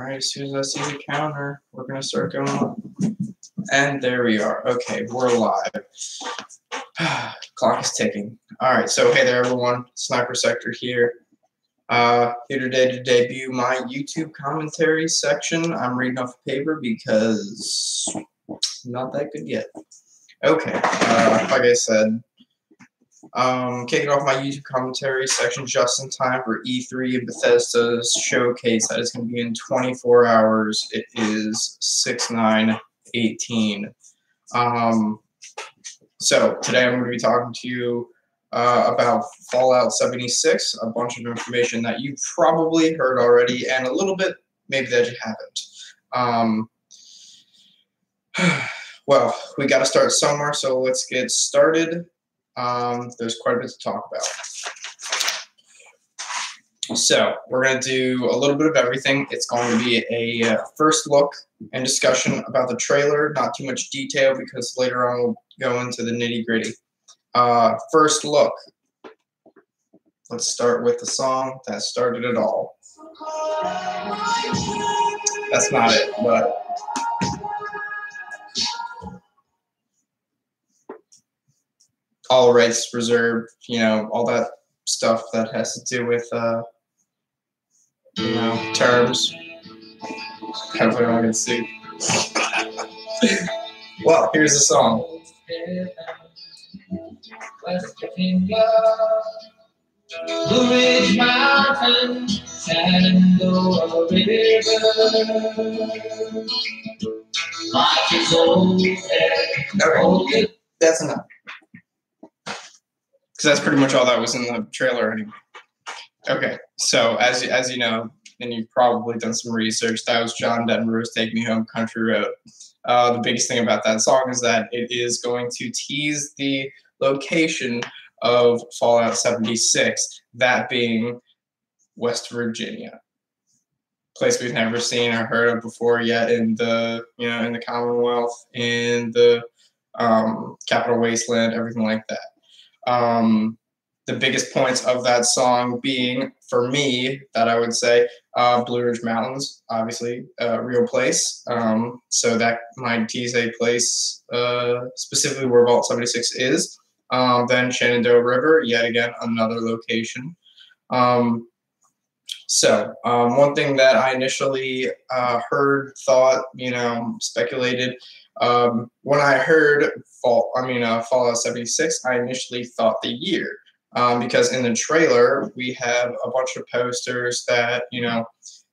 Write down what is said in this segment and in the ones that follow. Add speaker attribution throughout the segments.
Speaker 1: right, as soon as I see the counter, we're gonna start going up. And there we are. Okay, we're live. Clock is ticking. All right, so hey there, everyone. Sniper Sector here. Here today to debut my YouTube commentary section. I'm reading off a paper because I'm not that good yet. Okay, like I said, kicking off my YouTube commentary section just in time for E3 and Bethesda's showcase that is going to be in 24 hours. It is 6/9/18. So today I'm going to be talking to you about Fallout 76, a bunch of information that you've probably heard already, and a little bit maybe that you haven't. Well, we got to start somewhere, so let's get started. There's quite a bit to talk about. So we're going to do a little bit of everything. It's going to be a first look and discussion about the trailer, not too much detail because later on we'll go into the nitty-gritty. First look. Let's start with the song that started it all. That's not it, but all rights reserved, you know, all that stuff that has to do with, you know, terms. Hopefully no one can see. Well, here's the song. Blue Ridge Mountain, Shenandoah River. Life is old. Okay, that's enough. Because that's pretty much all that was in the trailer anyway. Okay, so as you know, and you've probably done some research, that was John Denver's Take Me Home Country Road. The biggest thing about that song is that it is going to tease the location of Fallout 76, that being West Virginia. Place we've never seen or heard of before yet in the, you know, in the Commonwealth, in the Capital Wasteland, everything like that. The biggest points of that song being, for me, that I would say, Blue Ridge Mountains, obviously, real place. So that might tease a place specifically where Vault 76 is. Then Shenandoah River, yet again, another location. So one thing that I initially heard, thought, you know, speculated, when I heard Fallout 76, I initially thought the year. Because in the trailer, we have a bunch of posters that, you know,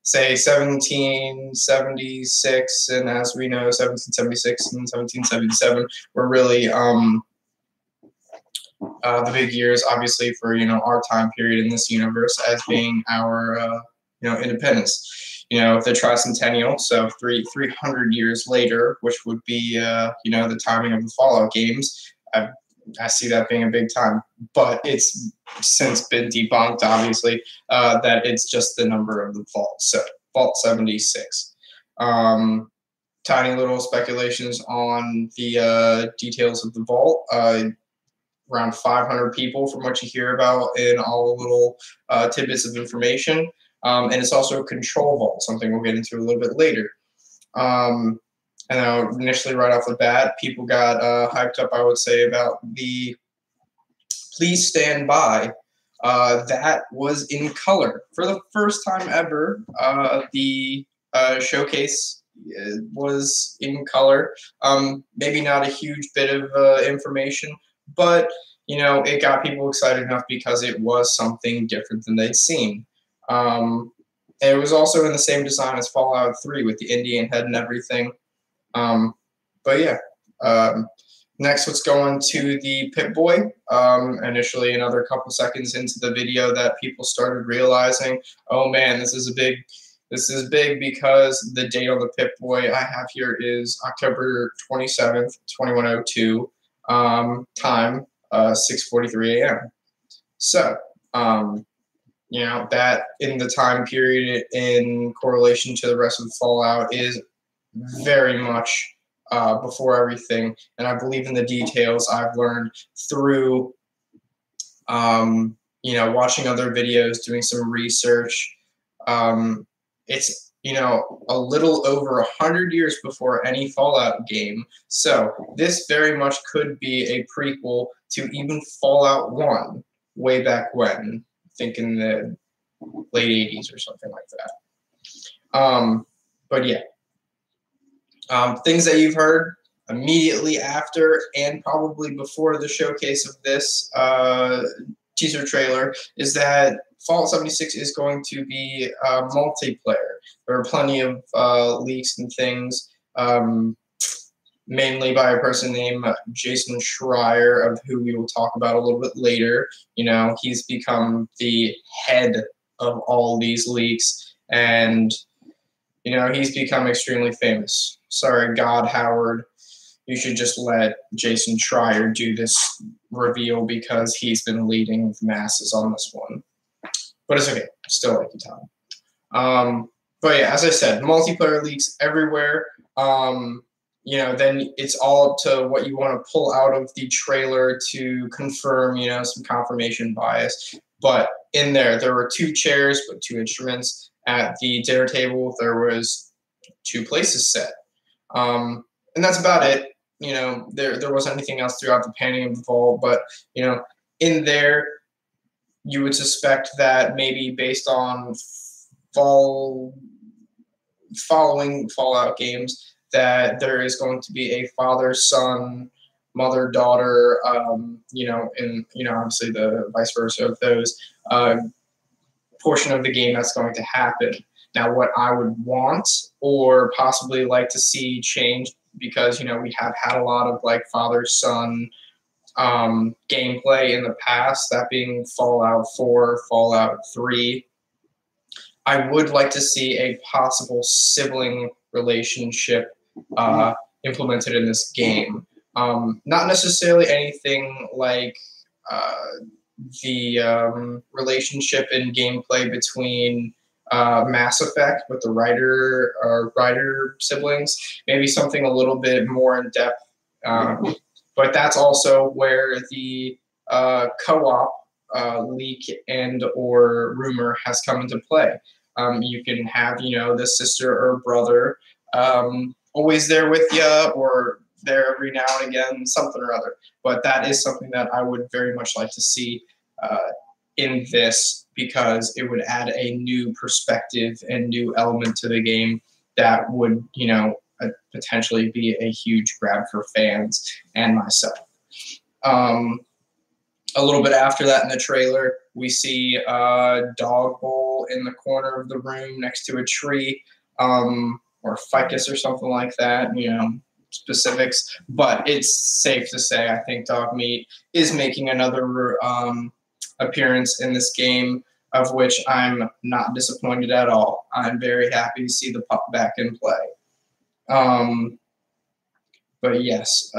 Speaker 1: say 1776, and as we know, 1776 and 1777 were really the big years, obviously, for, you know, our time period in this universe as being our, you know, independence. You know, the tricentennial, so 300 years later, which would be, you know, the timing of the Fallout games. I see that being a big time, but it's since been debunked, obviously, that it's just the number of the vault. So Vault 76. Tiny little speculations on the details of the vault. Around 500 people from what you hear about in all the little tidbits of information. And it's also a control vault, something we'll get into a little bit later. And initially, right off the bat, people got hyped up, I would say, about the Please Stand By. That was in color. For the first time ever, the showcase was in color. Maybe not a huge bit of information, but, you know, it got people excited enough because it was something different than they'd seen. And it was also in the same design as Fallout 3 with the Indian head and everything. But yeah, next let's go on to the Pip-Boy. Initially, another couple seconds into the video that people started realizing, oh man, this is big because the date on the Pip-Boy I have here is October 27th, 2102, time, 6:43 a.m. So, you know, that in the time period in correlation to the rest of the Fallout is very much before everything, and I believe in the details I've learned through, you know, watching other videos, doing some research. It's a little over 100 years before any Fallout game. So this very much could be a prequel to even Fallout 1 way back when, I think in the late 80s or something like that. But yeah, things that you've heard immediately after and probably before the showcase of this teaser trailer is that Fallout 76 is going to be multiplayer. There are plenty of leaks and things, mainly by a person named Jason Schreier, of who we will talk about a little bit later. He's become the head of all these leaks, and he's become extremely famous. Sorry, God Howard. You should just let Jason Schreier do this reveal because he's been leading the masses on this one. But it's okay. Still like the time. But yeah, as I said, multiplayer leaks everywhere. Then it's all up to what you want to pull out of the trailer to confirm, some confirmation bias. But in there were 2 chairs with 2 instruments. At the dinner table, there was 2 places set. And that's about it. There wasn't anything else throughout the painting of the vault, but, in there, you would suspect that maybe based on following Fallout games, that there is going to be a father-son, mother-daughter, and, obviously the vice versa of those, portion of the game that's going to happen. Now, what I would want or possibly like to see change, because, we have had a lot of like father-son gameplay in the past, that being Fallout 4, Fallout 3. I would like to see a possible sibling relationship implemented in this game. Not necessarily anything like the relationship in gameplay between Mass Effect with the Ryder siblings. Maybe something a little bit more in depth. But that's also where the co-op leak and or rumor has come into play. You can have, the sister or brother always there with you, or there every now and again, something or other. But that is something that I would very much like to see in this, because it would add a new perspective and new element to the game that would, potentially be a huge grab for fans and myself. A little bit after that in the trailer, we see a dog bowl in the corner of the room next to a tree, or ficus or something like that, specifics. But it's safe to say I think Dogmeat is making another appearance in this game, of which I'm not disappointed at all. I'm very happy to see the pup back in play. But yes,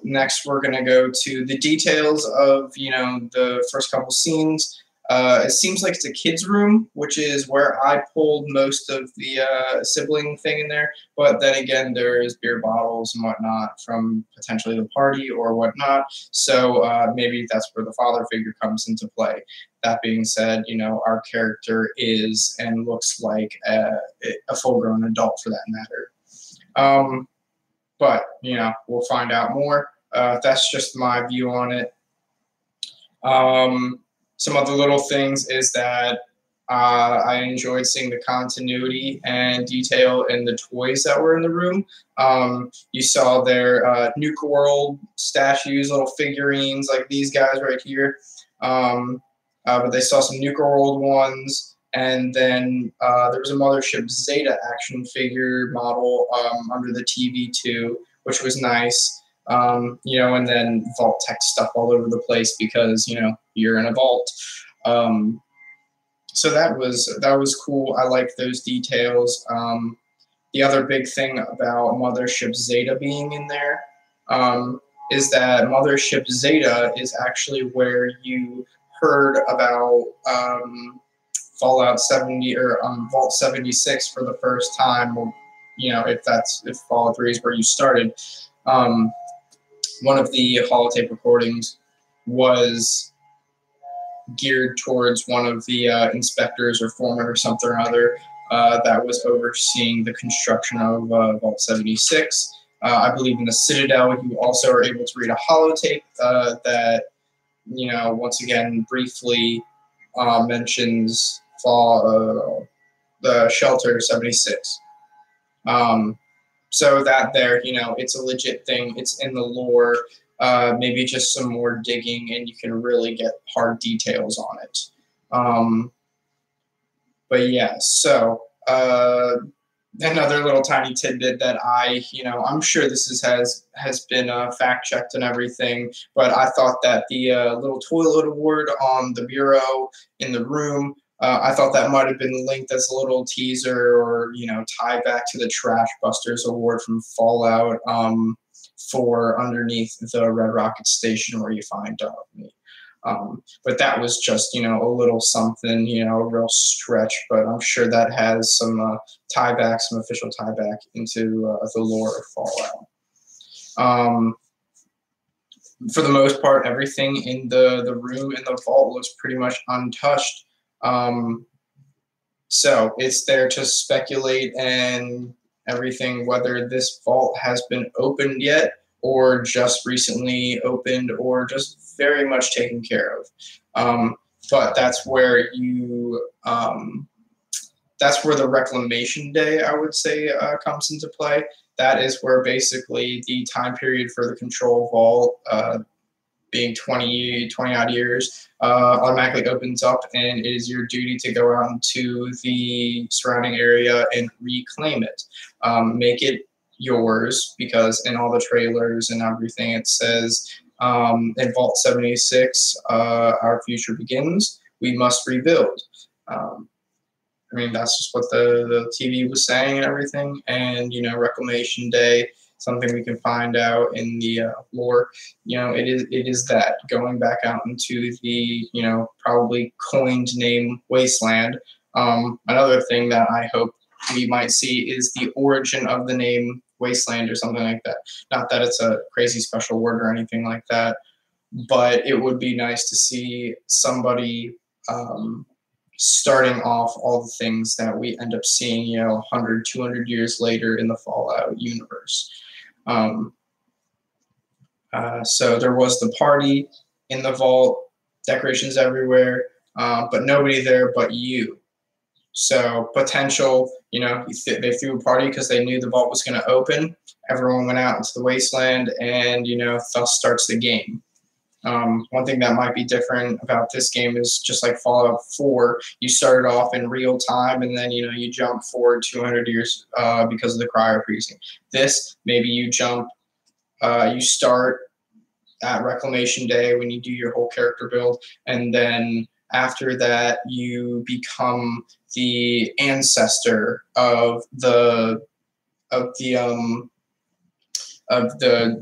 Speaker 1: next we're going to go to the details of, the first couple scenes. It seems like it's a kid's room, which is where I pulled most of the sibling thing in there. But then again, there's beer bottles and whatnot from potentially the party or whatnot. So maybe that's where the father figure comes into play. That being said, our character is and looks like a full-grown adult for that matter. But, we'll find out more. That's just my view on it. Some other little things is that I enjoyed seeing the continuity and detail in the toys that were in the room. You saw their Nuka World statues, little figurines like these guys right here. But they saw some Nuka World ones. And then there was a Mothership Zeta action figure model under the TV too, which was nice. And then Vault-Tec stuff all over the place because, you're in a vault. So that was cool. I like those details. The other big thing about Mothership Zeta being in there is that Mothership Zeta is actually where you heard about Fallout 70 or Vault 76 for the first time, or, if Fallout 3 is where you started. One of the holotape recordings was geared towards one of the inspectors or foreman or something or other that was overseeing the construction of Vault 76. I believe in the Citadel, you also are able to read a holotape that, once again, briefly mentions the Shelter 76. So that there, it's a legit thing. It's in the lore. Maybe just some more digging, and you can really get hard details on it. But yeah, so another little tiny tidbit that I'm sure this has been fact checked and everything, but I thought that the little toilet award on the bureau in the room, I thought that might have been linked as a little teaser or tie back to the Trash Busters award from Fallout for underneath the Red Rocket station where you find me. But that was just, a little something, a real stretch, but I'm sure that has some some official tie back into the lore of Fallout. For the most part, everything in the room in the vault looks pretty much untouched. So it's there to speculate and everything, whether this vault has been opened yet or just recently opened or just very much taken care of. But that's where that's where the Reclamation Day, I would say, comes into play. That is where basically the time period for the Control Vault, being 20 odd years, automatically opens up, and it is your duty to go out into the surrounding area and reclaim it. Make it yours, because in all the trailers and everything it says, in Vault 76, our future begins. We must rebuild. That's just what the TV was saying and everything. And, Reclamation Day, something we can find out in the lore, it is that going back out into the, probably coined name Wasteland. Another thing that I hope we might see is the origin of the name Wasteland or something like that. Not that it's a crazy special word or anything like that, but it would be nice to see somebody starting off all the things that we end up seeing, 100, 200 years later in the Fallout universe. So there was the party in the vault, decorations everywhere, but nobody there but you. So potential, they threw a party because they knew the vault was going to open. Everyone went out into the wasteland, and, thus starts the game. One thing that might be different about this game is, just like Fallout 4, you started off in real time, and then, you jump forward 200 years because of the cryo freezing. This, maybe you start at Reclamation Day when you do your whole character build, and then after that you become the ancestor of the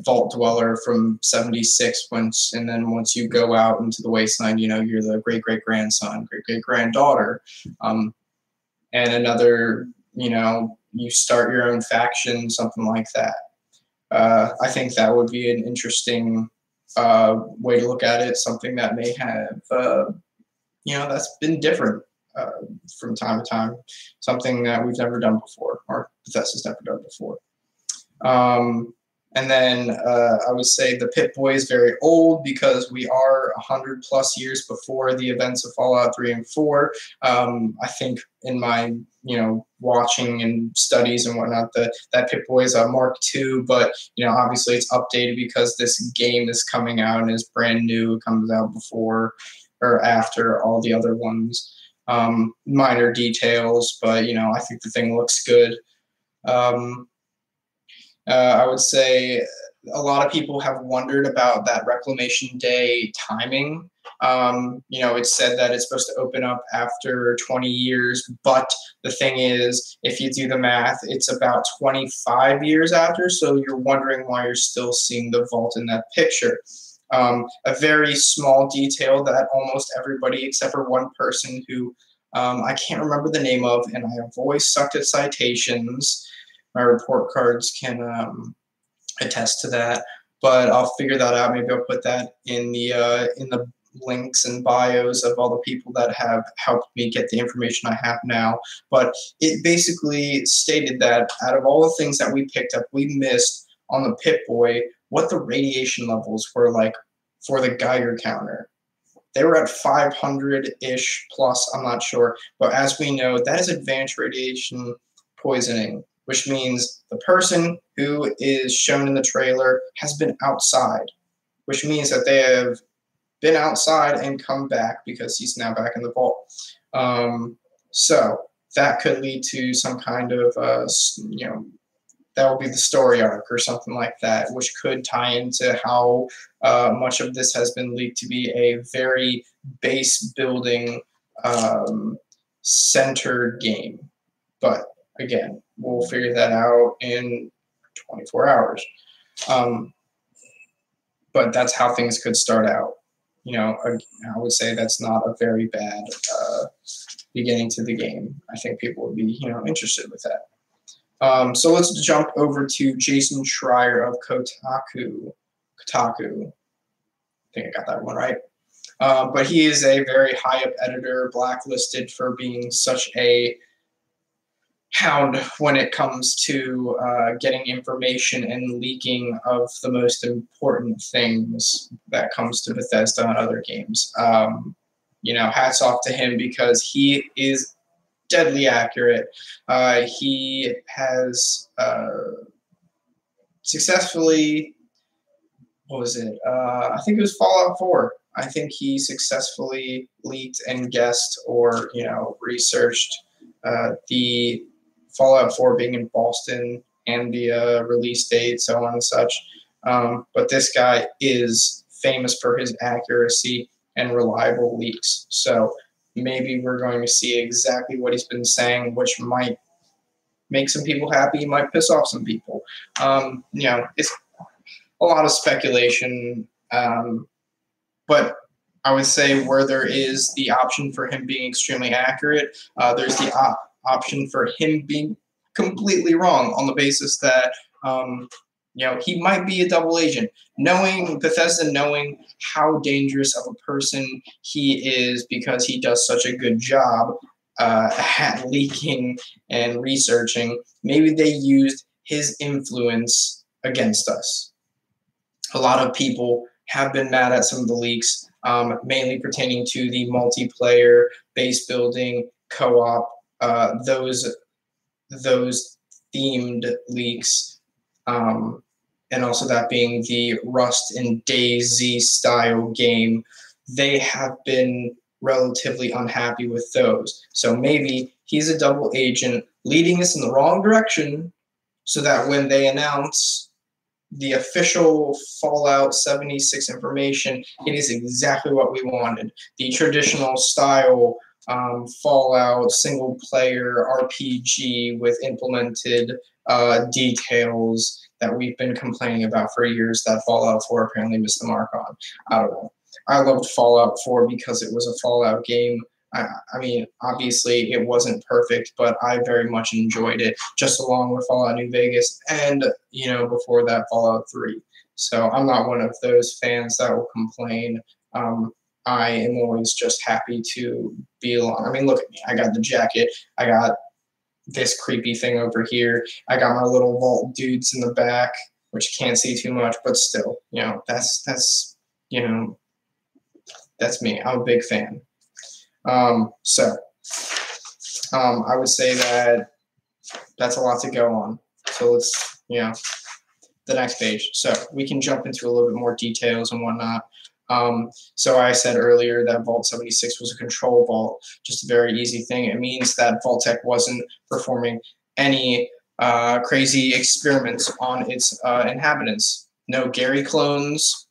Speaker 1: Vault Dweller from 76. And then once you go out into the wasteland, you're the great-great-grandson, great-great-granddaughter, and another, you start your own faction, something like that. I think that would be an interesting way to look at it, something that may have, that's been different from time to time, something that we've never done before, or Bethesda's never done before. And then I would say the Pip-Boy is very old, because we are 100+ years before the events of Fallout 3 and 4. I think in my, watching and studies and whatnot, that Pip-Boy is a Mark II, but, obviously it's updated because this game is coming out and is brand new. It comes out before or after all the other ones. Minor details, but, I think the thing looks good. I would say a lot of people have wondered about that Reclamation Day timing. It's said that it's supposed to open up after 20 years, but the thing is, if you do the math, it's about 25 years after, so you're wondering why you're still seeing the vault in that picture. A very small detail that almost everybody, except for one person who I can't remember the name of, and I have always sucked at citations. My report cards can attest to that, but I'll figure that out. Maybe I'll put that in the links and bios of all the people that have helped me get the information I have now. But it basically stated that out of all the things that we picked up, we missed on the Pip-Boy what the radiation levels were like for the Geiger counter. They were at 500-ish plus, I'm not sure. But as we know, that is advanced radiation poisoning, which means the person who is shown in the trailer has been outside, which means that they have been outside and come back because he's now back in the vault. So that could lead to some kind of, that will be the story arc or something like that, which could tie into how much of this has been leaked to be a very base building centered game. But again, we'll figure that out in 24 hours. But that's how things could start out. I would say that's not a very bad beginning to the game. I think people would be, interested with that. So let's jump over to Jason Schreier of Kotaku. I think I got that one right. But he is a very high-up editor, blacklisted for being such a hound when it comes to getting information and leaking of the most important things that comes to Bethesda and other games. Hats off to him because he is deadly accurate. He has successfully, what was it? I think it was Fallout 4. I think he successfully leaked and guessed or, researched the Fallout 4 being in Boston and the release date, so on and such. But this guy is famous for his accuracy and reliable leaks. So maybe we're going to see exactly what he's been saying, which might make some people happy, might piss off some people. It's a lot of speculation, but I would say where there is the option for him being extremely accurate, there's the option for him being completely wrong on the basis that he might be a double agent. Knowing Bethesda, knowing how dangerous of a person he is because he does such a good job at leaking and researching, maybe they used his influence against us. A lot of people have been mad at some of the leaks, mainly pertaining to the multiplayer, base building, co-op, those themed leaks. And also that being the Rust and DayZ style game, they have been relatively unhappy with those. So maybe he's a double agent leading us in the wrong direction so that when they announce the official Fallout 76 information, it is exactly what we wanted. The traditional style Fallout single-player RPG with implemented details that we've been complaining about for years that Fallout 4 apparently missed the mark on. I don't know. I loved Fallout 4 because it was a Fallout game. I mean, obviously it wasn't perfect, but I very much enjoyed it, just along with Fallout New Vegas and, before that, Fallout 3. So I'm not one of those fans that will complain. I am always just happy to be along. I mean, look at me. I got the jacket. I got this creepy thing over here. I got my little vault dudes in the back, which can't see too much, but still, that's me. I'm a big fan. I would say that that's a lot to go on. So let's, the next page. So we can jump into a little bit more details and whatnot. So I said earlier that Vault 76 was a control vault, just a very easy thing. It means that Vault-Tec wasn't performing any crazy experiments on its inhabitants. No Gary clones,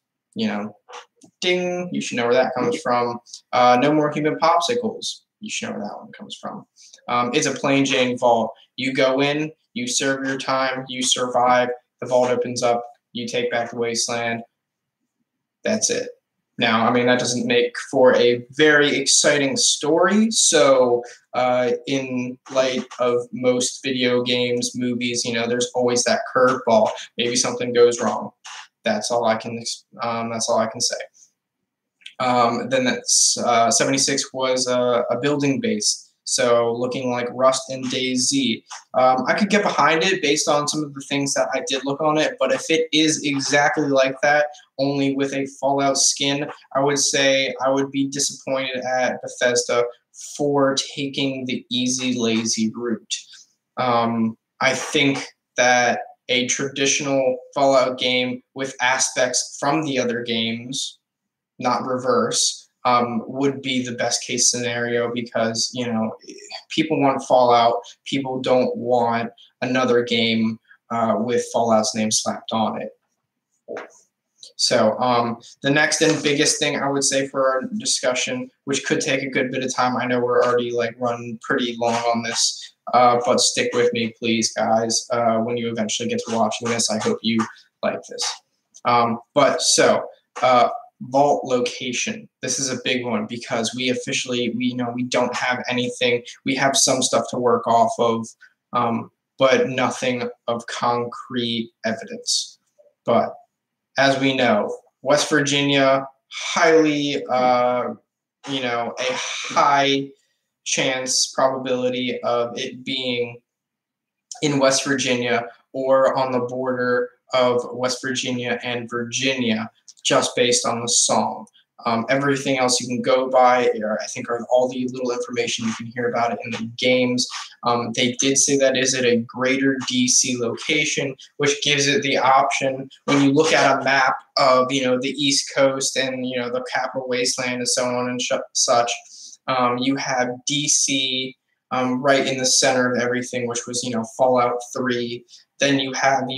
Speaker 1: ding, you should know where that comes from. No more human popsicles, you should know where that one comes from. It's a plain Jane vault. You go in, you serve your time, you survive, the vault opens up, you take back the wasteland. That's it. Now, I mean, that doesn't make for a very exciting story. So in light of most video games, movies, there's always that curveball. Maybe something goes wrong. That's all I can say. Then that's 76 was a building base, so looking like Rust and DayZ. I could get behind it based on some of the things that I did look on it, but if it is exactly like that, only with a Fallout skin, I would say I would be disappointed at Bethesda for taking the easy, lazy route. I think that a traditional Fallout game with aspects from the other games, not reverse, would be the best case scenario because, you know, people want Fallout. People don't want another game with Fallout's name slapped on it. So the next and biggest thing I would say for our discussion, which could take a good bit of time, I know we're already like running pretty long on this, but stick with me, please, guys. When you eventually get to watching this, I hope you like this. Vault location. This is a big one because we don't have anything. We have some stuff to work off of, but nothing of concrete evidence. But as we know, West Virginia, highly, a high chance probability of it being in West Virginia or on the border of West Virginia and Virginia, just based on the song. Everything else you can go by, I think, are all the little information you can hear about it in the games. They did say that is at a greater DC location, which gives it the option when you look at a map of, the East Coast and, the Capital Wasteland and so on and such. You have DC right in the center of everything, which was, Fallout 3. Then you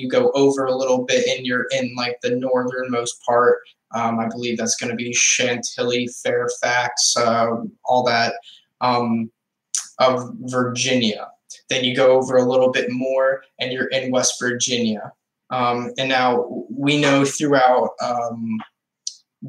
Speaker 1: go over a little bit and you're in like the northernmost part. I believe that's going to be Chantilly, Fairfax, all that of Virginia. Then you go over a little bit more and you're in West Virginia. And now we know throughout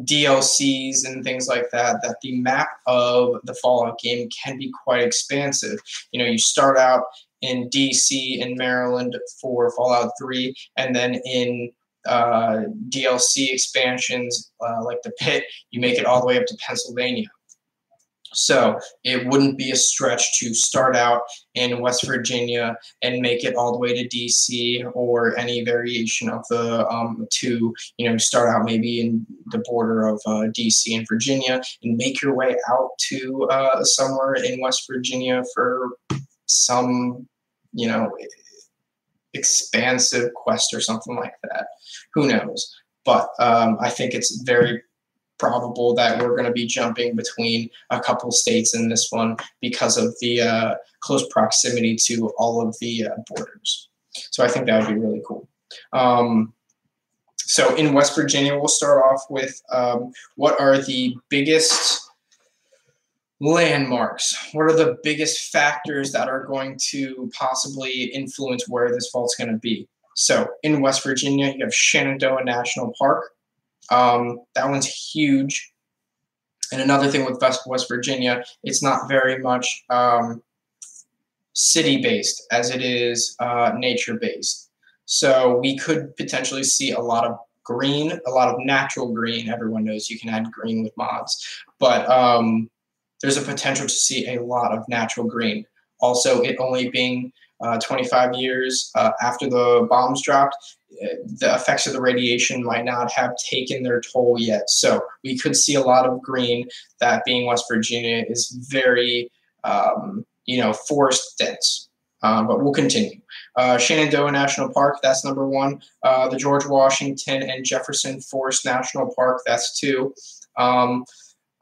Speaker 1: DLCs and things like that the map of the Fallout game can be quite expansive. You start out in DC and Maryland for Fallout 3, and then in DLC expansions like the Pit, you make it all the way up to Pennsylvania. So it wouldn't be a stretch to start out in West Virginia and make it all the way to DC, or any variation of the two, start out maybe in the border of DC and Virginia and make your way out to somewhere in West Virginia for some, expansive quest or something like that. Who knows? But I think it's very probable that we're going to be jumping between a couple states in this one because of the close proximity to all of the borders. So I think that would be really cool. So in West Virginia, we'll start off with what are the biggest landmarks? What are the biggest factors that are going to possibly influence where this vault's going to be? So in West Virginia, you have Shenandoah National Park. That one's huge. And another thing with West Virginia, it's not very much city-based as it is nature-based. So we could potentially see a lot of green, a lot of natural green. Everyone knows you can add green with mods. But there's a potential to see a lot of natural green. Also, it only being 25 years after the bombs dropped, the effects of the radiation might not have taken their toll yet. So we could see a lot of green. That being West Virginia is very, forest dense. But we'll continue. Shenandoah National Park, that's number one. The George Washington and Jefferson Forest National Park, that's two.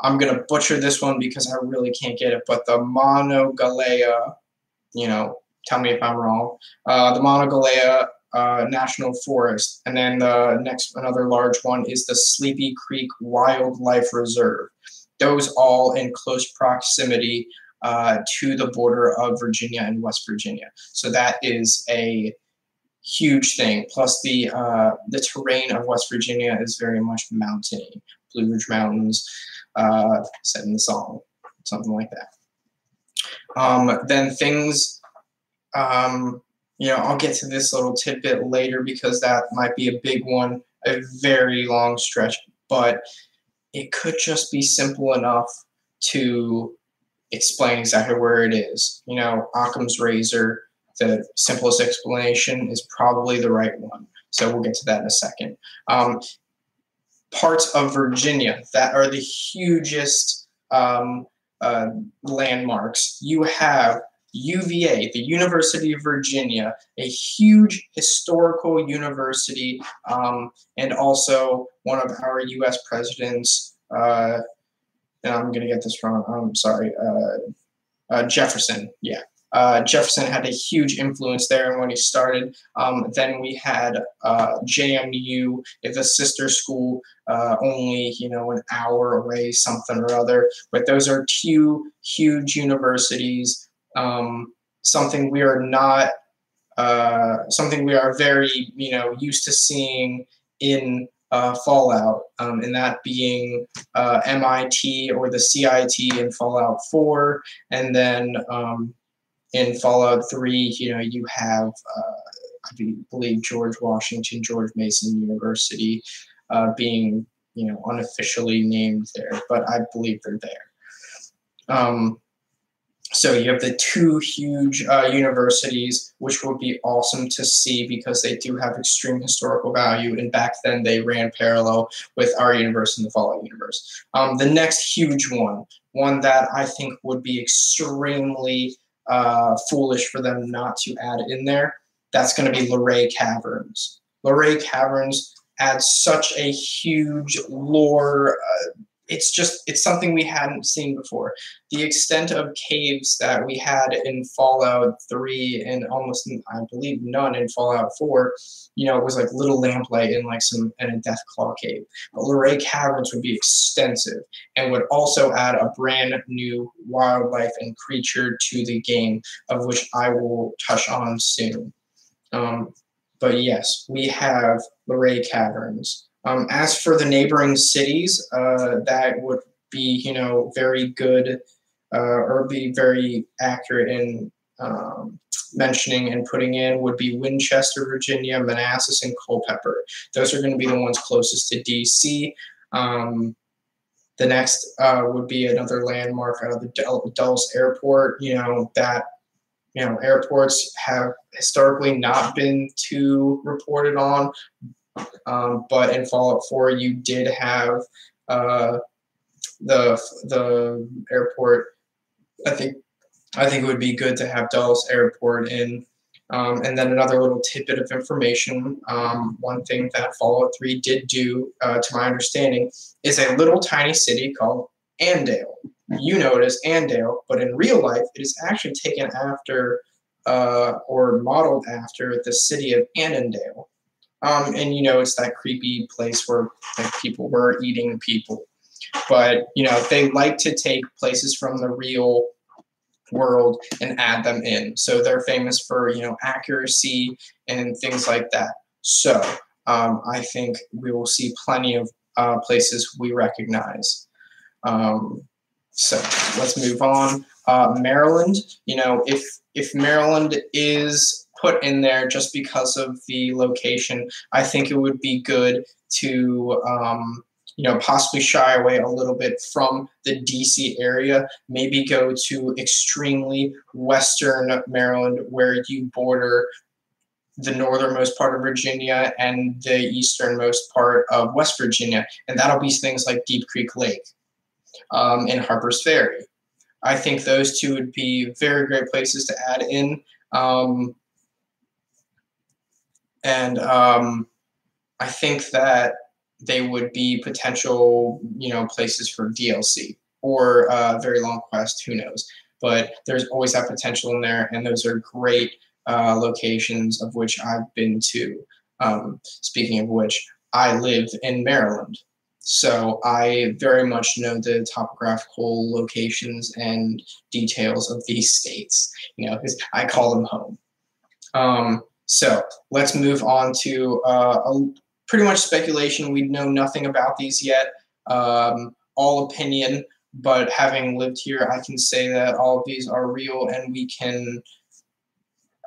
Speaker 1: I'm going to butcher this one because I really can't get it, but the Monongahela, tell me if I'm wrong, the Monongahela National Forest. And then another large one is the Sleepy Creek Wildlife Reserve. Those all in close proximity to the border of Virginia and West Virginia. So that is a huge thing. Plus the terrain of West Virginia is very much mountainy. Blue Ridge Mountains, said in the song, something like that. Then things, I'll get to this little tidbit later because that might be a big one, a very long stretch. But it could just be simple enough to explain exactly where it is. You know, Occam's razor, the simplest explanation is probably the right one. So we'll get to that in a second. Parts of Virginia that are the hugest landmarks. You have UVA, the University of Virginia, a huge historical university, and also one of our U.S. presidents, and I'm going to get this wrong, I'm sorry, Jefferson, yeah. Jefferson had a huge influence there when he started. Then we had JMU, the sister school, only an hour away, something or other. But those are two huge universities. Something we are not, something we are very used to seeing in Fallout, and that being MIT or the CIT in Fallout 4, and then in Fallout 3, you have, I believe, George Washington, George Mason University being, unofficially named there, but I believe they're there. So you have the two huge universities, which would be awesome to see because they do have extreme historical value, and back then they ran parallel with our universe and the Fallout universe. The next huge one that I think would be extremely foolish for them not to add in there, that's going to be Luray Caverns. Luray Caverns adds such a huge lore. It's something we hadn't seen before. The extent of caves that we had in Fallout 3 and almost, I believe, none in Fallout 4, it was like little lamplight in a Deathclaw cave. But Luray Caverns would be extensive and would also add a brand new wildlife and creature to the game, of which I will touch on soon. But yes, we have Luray Caverns. As for the neighboring cities, that would be, very good or be very accurate in mentioning and putting in would be Winchester, Virginia, Manassas, and Culpeper. Those are going to be the ones closest to DC. The next would be another landmark, the Dulles Airport. Airports have historically not been too reported on. But in Fallout 4, you did have the airport. I think it would be good to have Dulles Airport in. And then another little tidbit of information. One thing that Fallout 3 did do, to my understanding, is a little tiny city called Andale. You know it as Andale, but in real life, it is actually taken after or modeled after the city of Annandale. And it's that creepy place where people were eating people. But they like to take places from the real world and add them in. So they're famous for accuracy and things like that. So I think we will see plenty of places we recognize. So let's move on. Maryland. If Maryland is put in there just because of the location, I think it would be good to possibly shy away a little bit from the DC area, maybe go to extremely western Maryland where you border the northernmost part of Virginia and the easternmost part of West Virginia, and that'll be things like Deep Creek Lake and Harper's Ferry. I think those two would be very great places to add in. And I think that they would be potential, places for DLC or Very Long Quest, who knows. But there's always that potential in there, and those are great locations of which I've been to. Speaking of which, I live in Maryland, so I very much know the topographical locations and details of these states, because I call them home. So let's move on to pretty much speculation. We know nothing about these yet, all opinion, but having lived here, I can say that all of these are real, and we can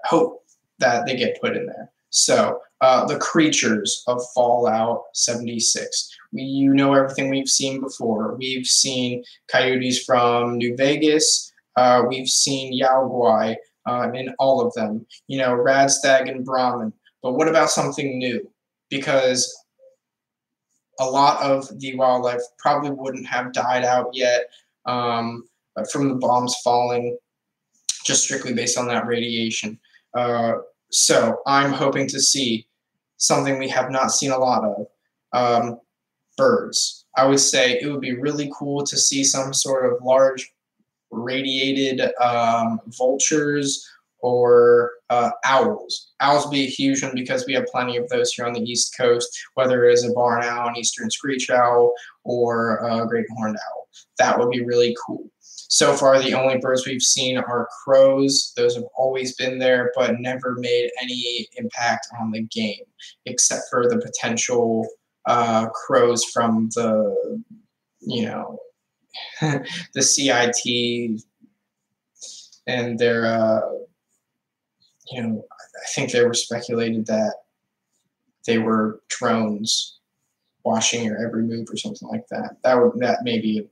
Speaker 1: hope that they get put in there. So the creatures of Fallout 76. you know everything we've seen before. We've seen coyotes from New Vegas. We've seen Yao Guai in all of them. You know, Radstag and Brahmin. But what about something new? Because a lot of the wildlife probably wouldn't have died out yet from the bombs falling, just strictly based on that radiation. So I'm hoping to see something we have not seen a lot of, birds. I would say it would be really cool to see some sort of large radiated vultures or owls. Owls would be a huge one because we have plenty of those here on the East Coast, whether it is a barn owl, an eastern screech owl, or a great horned owl. That would be really cool. So far, the only birds we've seen are crows. Those have always been there, but never made any impact on the game, except for the potential crows from the, you know, the CIT and their, you know, I think they were speculated that they were drones watching your every move or something like that. That may be a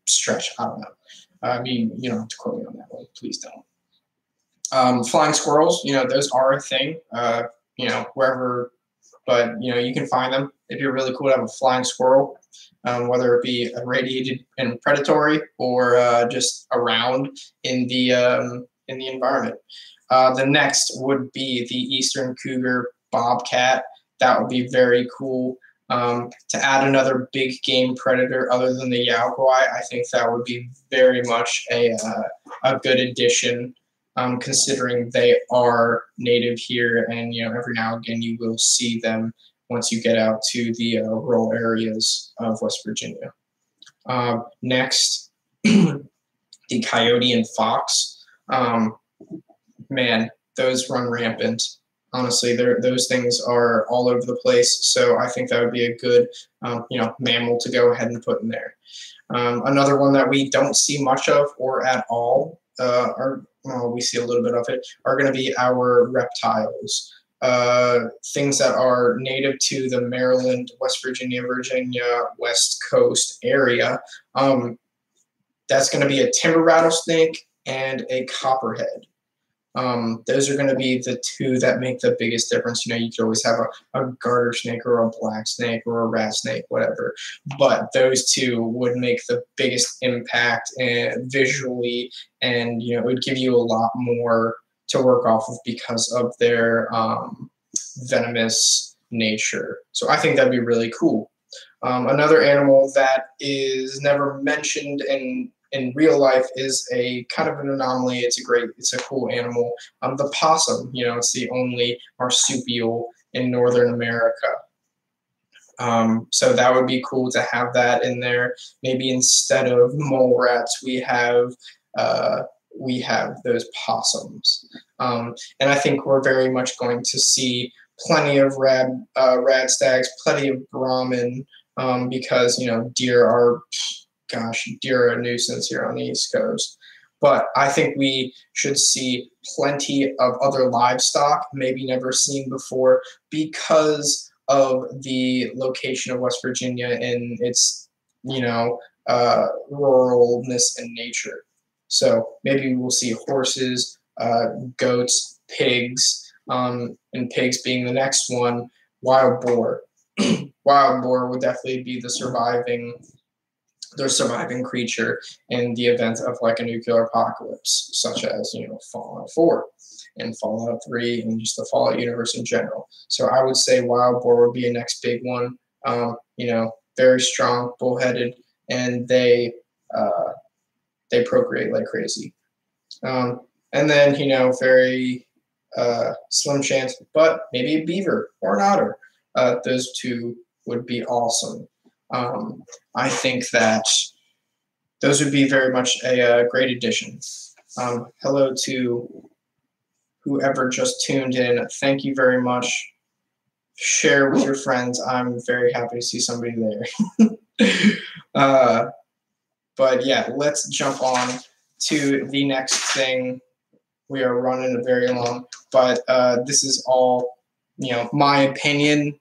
Speaker 1: stretch. I don't know. I mean, you don't have to quote me on that one. Please don't. Flying squirrels, you know, those are a thing. You know, wherever, but you know, you can find them. It'd be really cool to have a flying squirrel, whether it be irradiated and predatory or just around in the environment. The next would be the eastern cougar bobcat. That would be very cool. To add another big game predator other than the Yao Guai, I think that would be very much a good addition, considering they are native here, and you know every now and again you will see them once you get out to the rural areas of West Virginia. Next, the coyote and fox. Man, those run rampant. Honestly, those things are all over the place. So I think that would be a good, you know, mammal to go ahead and put in there. Another one that we don't see much of or at all, we see a little bit of it, are going to be our reptiles. Things that are native to the Maryland, West Virginia, West Coast area. That's going to be a timber rattlesnake and a copperhead. Those are going to be the two that make the biggest difference. You know, you could always have a garter snake or a black snake or a rat snake, whatever. But those two would make the biggest impact visually, and you know, it would give you a lot more to work off of because of their venomous nature. So I think that'd be really cool. Another animal that is never mentioned in real life is a kind of an anomaly. It's a cool animal. The possum, you know, it's the only marsupial in Northern America. So that would be cool to have that in there. Maybe instead of mole rats, we have those possums. And I think we're very much going to see plenty of radstags, plenty of Brahmin, because you know deer are a nuisance here on the East Coast. But I think we should see plenty of other livestock, maybe never seen before, because of the location of West Virginia and its, you know, ruralness and nature. So maybe we'll see horses, goats, pigs, and pigs being the next one, wild boar. Wild boar would definitely be the surviving creature in the event of like a nuclear apocalypse, such as, you know, Fallout 4 and Fallout 3 and just the Fallout universe in general. So I would say wild boar would be a next big one. You know, very strong, bullheaded, and they procreate like crazy. And then, you know, very slim chance, but maybe a beaver or an otter. Those two would be awesome. I think that those would be very much a great addition. Hello to whoever just tuned in. Thank you very much. Share with your friends. I'm very happy to see somebody there. But yeah, let's jump on to the next thing. We are running very long, but this is all, you know, my opinion.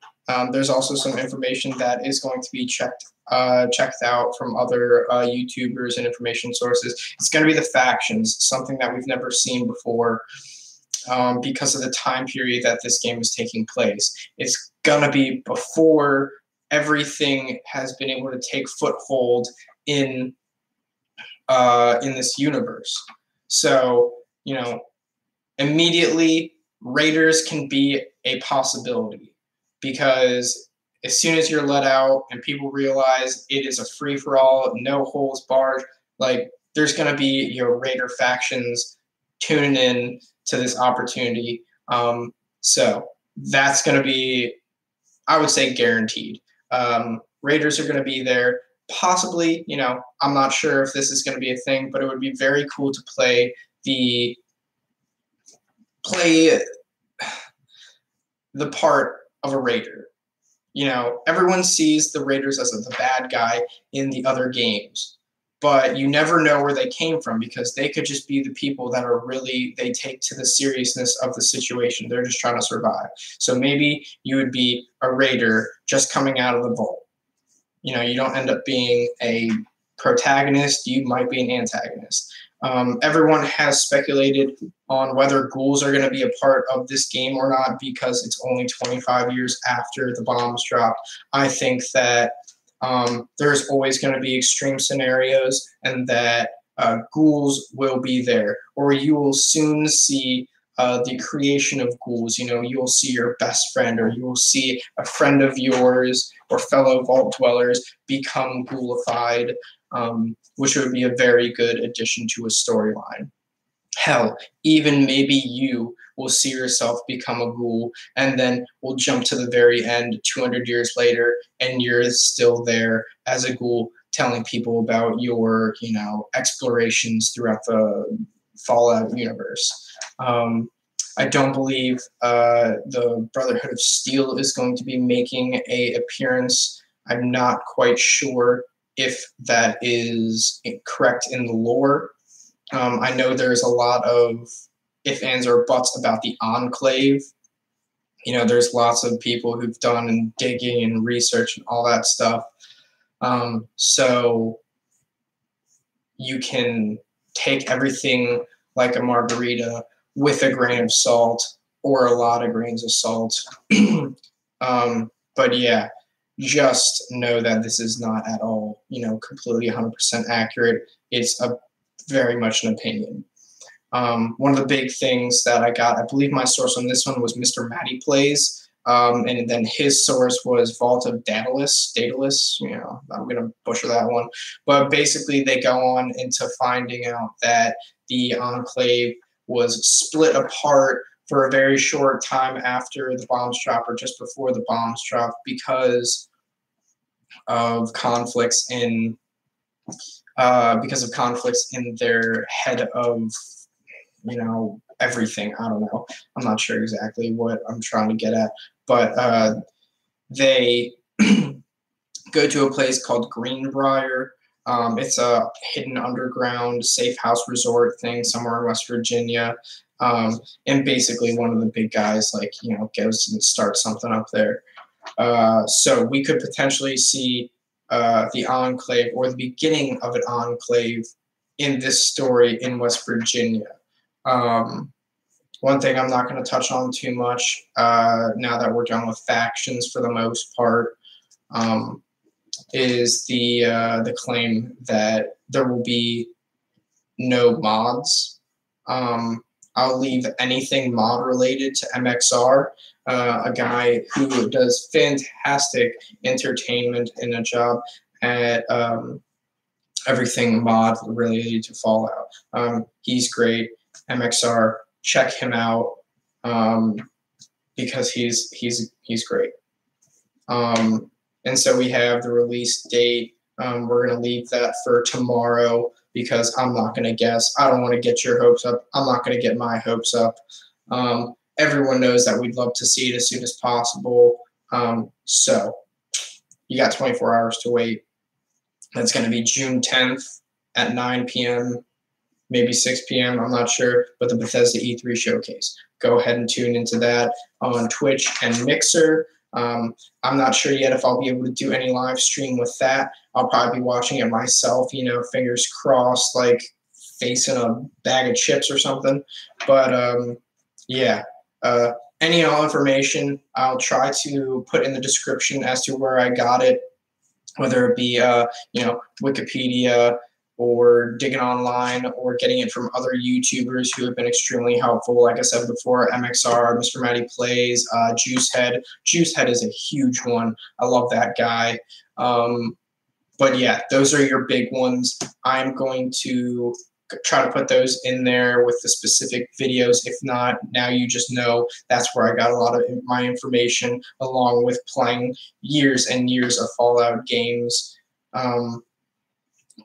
Speaker 1: There's also some information that is going to be checked out from other YouTubers and information sources. It's going to be the factions, something that we've never seen before because of the time period that this game is taking place. It's going to be before everything has been able to take foothold in this universe. So, immediately raiders can be a possibility, because as soon as you're let out and people realize it is a free-for-all, no holds barred, like, there's going to be raider factions tuning in to this opportunity. So that's going to be, I would say, guaranteed. Raiders are going to be there. Possibly, I'm not sure if this is going to be a thing, but it would be very cool to play the part of a raider. Everyone sees the raiders as the bad guy in the other games, but you never know where they came from, because they could just be the people that they take to the seriousness of the situation. They're just trying to survive. So maybe you would be a raider just coming out of the vault. You don't end up being a protagonist. You might be an antagonist. Everyone has speculated on whether ghouls are going to be a part of this game or not, because it's only 25 years after the bombs dropped. I think that there's always going to be extreme scenarios, and that ghouls will be there, or you will soon see the creation of ghouls. You'll see your best friend, or you will see a friend of yours or fellow vault dwellers become ghoulified, which would be a very good addition to a storyline. Hell, even maybe you will see yourself become a ghoul, and then we'll jump to the very end 200 years later, and you're still there as a ghoul telling people about your, explorations throughout the Fallout universe. I don't believe the Brotherhood of Steel is going to be making an appearance. I'm not quite sure if that is correct in the lore. I know there's a lot of ifs, ands, or buts about the Enclave. There's lots of people who've done digging and research and all that stuff. So you can take everything like a margarita with a grain of salt, or a lot of grains of salt. But yeah, just know that this is not at all, completely 100% accurate. It's very much an opinion. One of the big things that I got, I believe my source on this one was Mr. Matty Plays, and then his source was Vault of Daedalus. I'm going to butcher that one. But basically they go on into finding out that the Enclave was split apart for a very short time after the bombs dropped, or just before the bombs dropped, because of conflicts in their head of, everything. I don't know. I'm not sure exactly what I'm trying to get at, but they go to a place called Greenbrier. It's a hidden underground safe house resort thing somewhere in West Virginia. And basically one of the big guys, goes and starts something up there. So we could potentially see the Enclave, or the beginning of an Enclave, in this story in West Virginia. One thing I'm not going to touch on too much now that we're done with factions for the most part, is the claim that there will be no mods. I'll leave anything mod related to MXR, a guy who does fantastic entertainment in a job at everything mod related to Fallout. He's great. MXR, check him out, because he's great. And so we have the release date. We're going to leave that for tomorrow, because I'm not going to guess. I don't want to get your hopes up. I'm not going to get my hopes up. Everyone knows that we'd love to see it as soon as possible. So you got 24 hours to wait. That's going to be June 10th at 9 p.m., maybe 6 p.m., I'm not sure, but the Bethesda E3 showcase. Go ahead and tune into that on Twitch and Mixer. I'm not sure yet if I'll be able to do any live stream with that. I'll probably be watching it myself, fingers crossed, like facing a bag of chips or something. But yeah, any and all information I'll try to put in the description as to where I got it, whether it be Wikipedia or digging online or getting it from other YouTubers who have been extremely helpful. Like I said before, MXR, Mr. Matty Plays, Juicehead. Juicehead is a huge one. I love that guy. But yeah, those are your big ones. I'm going to try to put those in there with the specific videos. If not, now you just know that's where I got a lot of my information, along with playing years and years of Fallout games.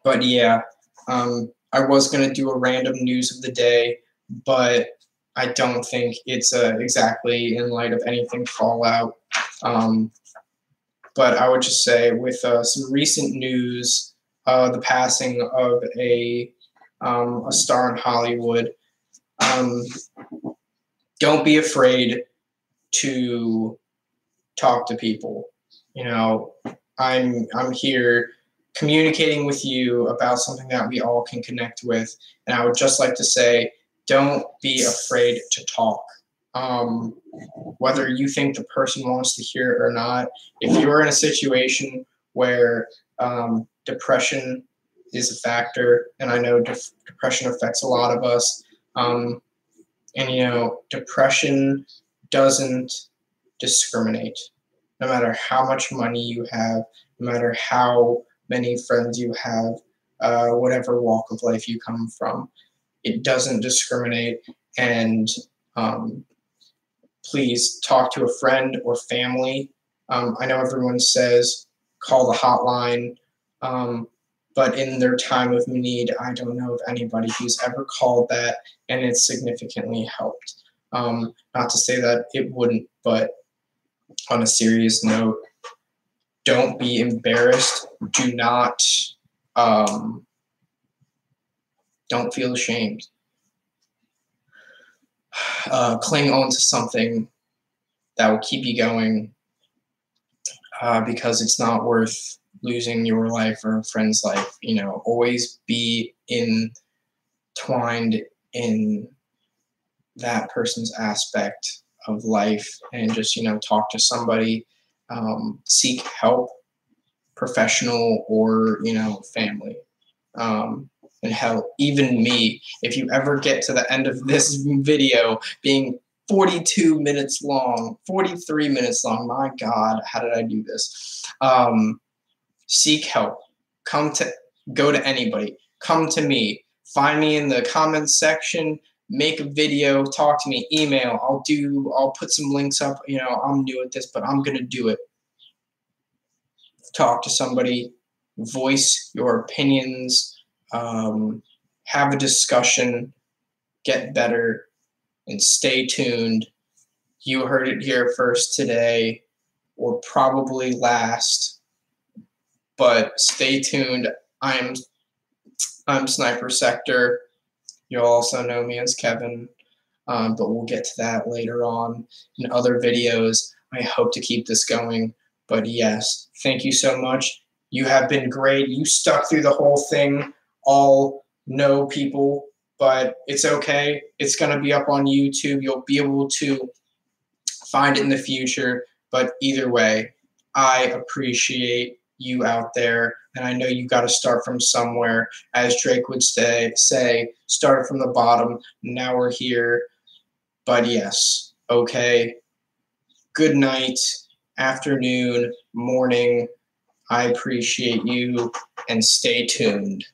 Speaker 1: But yeah, I was going to do a random news of the day, but I don't think it's exactly in light of anything Fallout. But I would just say with some recent news, the passing of a star in Hollywood, don't be afraid to talk to people. I'm here communicating with you about something that we all can connect with, and I would just like to say, don't be afraid to talk. Whether you think the person wants to hear it or not, if you're in a situation where depression is a factor, and I know depression affects a lot of us, and depression doesn't discriminate. No matter how much money you have, no matter how many friends you have, whatever walk of life you come from, it doesn't discriminate. And please talk to a friend or family. I know everyone says call the hotline, but in their time of need, I don't know of anybody who's ever called that and it's significantly helped. Not to say that it wouldn't, but on a serious note, don't be embarrassed. Do not, don't feel ashamed. Cling on to something that will keep you going, because it's not worth losing your life or a friend's life. Always be entwined in that person's aspect of life, and just talk to somebody, seek help, professional or family. And hell, even me, if you ever get to the end of this video being 42 minutes long, 43 minutes long, my God, how did I do this? Seek help. Go to anybody. Come to me. Find me in the comments section. Make a video. Talk to me. Email. I'll put some links up. I'm new at this, but I'm gonna do it. Talk to somebody. Voice your opinions. Have a discussion. Get better. And stay tuned. You heard it here first today, or probably last. But stay tuned. I'm Sniper Sector. You'll also know me as Kevin, but we'll get to that later on in other videos. I hope to keep this going. But yes, thank you so much. You have been great. You stuck through the whole thing. All no people, but it's okay. It's going to be up on YouTube. You'll be able to find it in the future. But either way, I appreciate you out there, and I know you got to start from somewhere. As Drake would say, start from the bottom. Now we're here. But yes, okay. Good night, afternoon, morning. I appreciate you, and stay tuned.